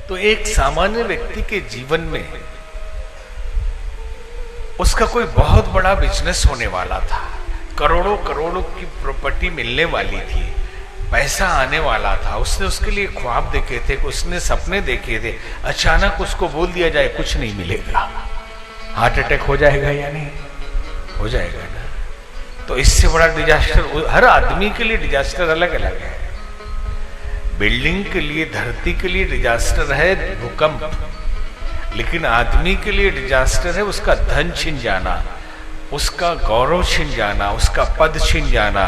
तो एक सामान्य व्यक्ति के जीवन में उसका कोई बहुत बड़ा बिजनेस होने वाला था, करोड़ों करोड़ों की प्रॉपर्टी मिलने वाली थी, पैसा आने वाला था, उसने उसके लिए ख्वाब देखे थे, उसने सपने देखे थे। अचानक उसको बोल दिया जाए कुछ नहीं मिलेगा, हार्ट अटैक हो जाएगा या नहीं हो जाएगा ना। तो इससे बड़ा डिजास्टर, हर आदमी के लिए डिजास्टर अलग अलग है। बिल्डिंग के लिए, धरती के लिए डिजास्टर है भूकंप, लेकिन आदमी के लिए डिजास्टर है उसका धन छिन जाना, उसका गौरव छिन जाना, उसका पद छिन जाना।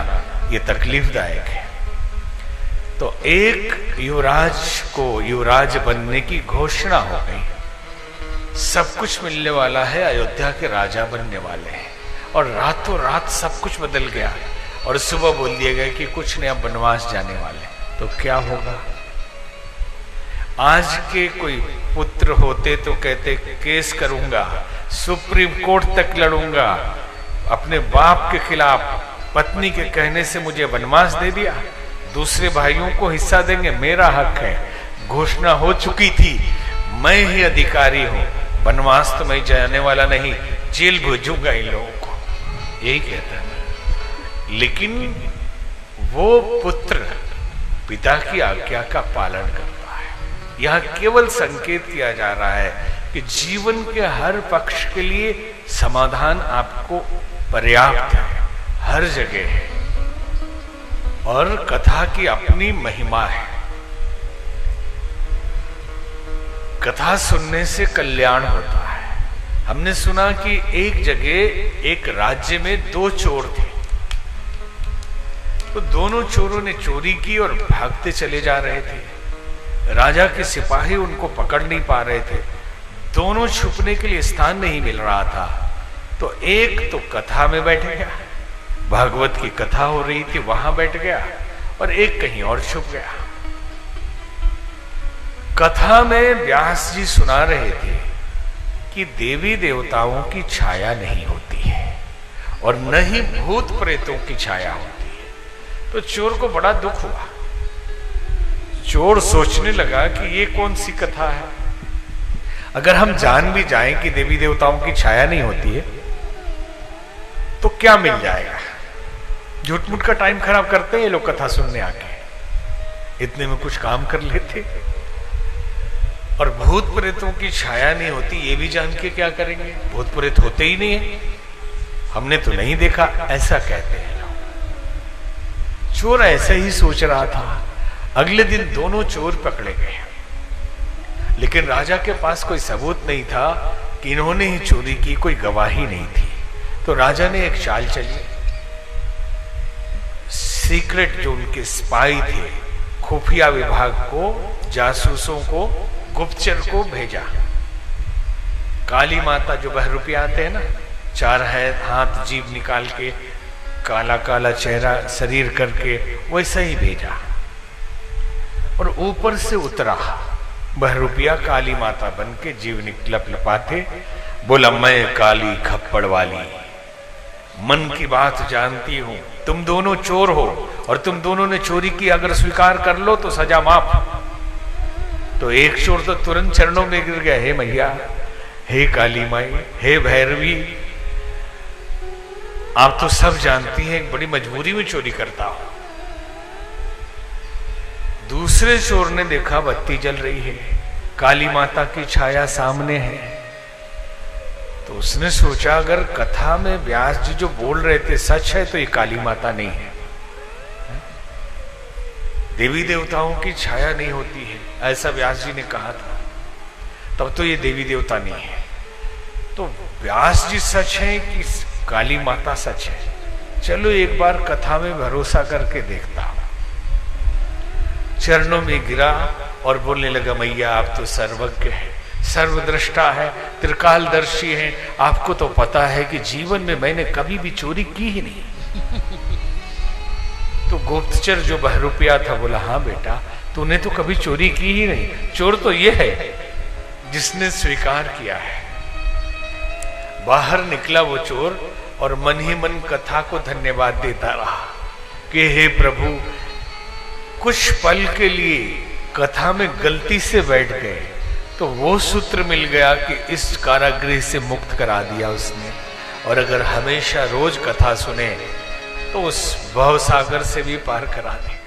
ये तकलीफदायक है। तो एक युवराज को युवराज बनने की घोषणा हो गई, सब कुछ मिलने वाला है, अयोध्या के राजा बनने वाले हैं, और रातों रात सब कुछ बदल गया। और सुबह बोल दिया गया कि कुछ नहीं, अब वनवास जाने वाले। तो क्या होगा? आज के कोई पुत्र होते तो कहते केस करूंगा, सुप्रीम कोर्ट तक लड़ूंगा, अपने बाप के खिलाफ, पत्नी के कहने से मुझे वनवास दे दिया, दूसरे भाइयों को हिस्सा देंगे, मेरा हक है, घोषणा हो चुकी थी, मैं ही अधिकारी हूं, वनवास तो मैं जाने वाला नहीं, जेल भेजूंगा इन लोगों को, यही कहता है। लेकिन वो पुत्र पिता की आज्ञा का पालन करता है। यह केवल संकेत किया जा रहा है कि जीवन के हर पक्ष के लिए समाधान आपको पर्याप्त है, हर जगह है, और कथा की अपनी महिमा है। कथा सुनने से कल्याण होता है। हमने सुना कि एक जगह एक राज्य में दो चोर थे, तो दोनों चोरों ने चोरी की और भागते चले जा रहे थे। राजा के सिपाही उनको पकड़ नहीं पा रहे थे, दोनों छुपने के लिए स्थान नहीं मिल रहा था। तो एक तो कथा में बैठ गया, भागवत की कथा हो रही थी वहां बैठ गया, और एक कहीं और छुप गया। कथा में व्यास जी सुना रहे थे कि देवी देवताओं की छाया नहीं होती है और न ही भूत प्रेतों की छाया होती है। तो चोर को बड़ा दुख हुआ। चोर सोचने लगा कि ये कौन सी कथा है, अगर हम जान भी जाएं कि देवी देवताओं की छाया नहीं होती है तो क्या मिल जाएगा। झूठ मूठ का टाइम खराब करते हैं ये लोग कथा सुनने आके, इतने में कुछ काम कर लेते। और भूत प्रेतों की छाया नहीं होती ये भी जान के क्या करेंगे, भूत प्रेत होते ही नहीं है, हमने तो नहीं देखा, ऐसा कहते हैं लोग। चोर ऐसे ही सोच रहा था। अगले दिन दोनों चोर पकड़े गए, लेकिन राजा के पास कोई सबूत नहीं था कि इन्होंने ही चोरी की, कोई गवाही नहीं थी। तो राजा ने एक चाल चली, सीक्रेट जो उनके स्पाई थे, खुफिया विभाग को, जासूसों को, गुप्तचर को भेजा। काली माता जो बहरूपिया आते हैं ना, चार हाथ जीभ निकाल के, काला काला चेहरा शरीर करके, वैसा ही भेजा। और ऊपर से उतरा बहरूपिया काली माता बन के, जीव लपलपाते, बोला मैं काली खप्पड़ वाली मन की बात जानती हूं, तुम दोनों चोर हो और तुम दोनों ने चोरी की, अगर स्वीकार कर लो तो सजा माफ। तो एक चोर तो तुरंत चरणों में गिर गया, हे मैया, हे काली माई, हे भैरवी, आप तो सब जानती हैं, एक बड़ी मजबूरी में चोरी करता हूं। दूसरे चोर ने देखा बत्ती जल रही है, काली माता की छाया सामने है, तो उसने सोचा अगर कथा में व्यास जी जो बोल रहे थे सच है तो ये काली माता नहीं है। देवी देवताओं की छाया नहीं होती है ऐसा व्यास जी ने कहा था, तब तो ये देवी देवता नहीं है। तो व्यास जी सच है कि काली माता सच है? चलो एक बार कथा में भरोसा करके देखता हूं। चरणों में गिरा और बोलने लगा, मैया आप तो सर्वज्ञ है, सर्वद्रष्टा है, त्रिकालदर्शी है, आपको तो पता है कि जीवन में मैंने कभी भी चोरी की ही नहीं। तो गुप्तचर जो बहरूपिया था बोला, हाँ बेटा तूने तो कभी चोरी की ही नहीं, चोर तो ये है जिसने स्वीकार किया है। बाहर निकला वो चोर और मन ही मन कथा को धन्यवाद देता रहा कि हे प्रभु, कुछ पल के लिए कथा में गलती से बैठ गए तो वो सूत्र मिल गया कि इस कारागृह से मुक्त करा दिया उसने। और अगर हमेशा रोज कथा सुने तो उस भवसागर से भी पार करा दे।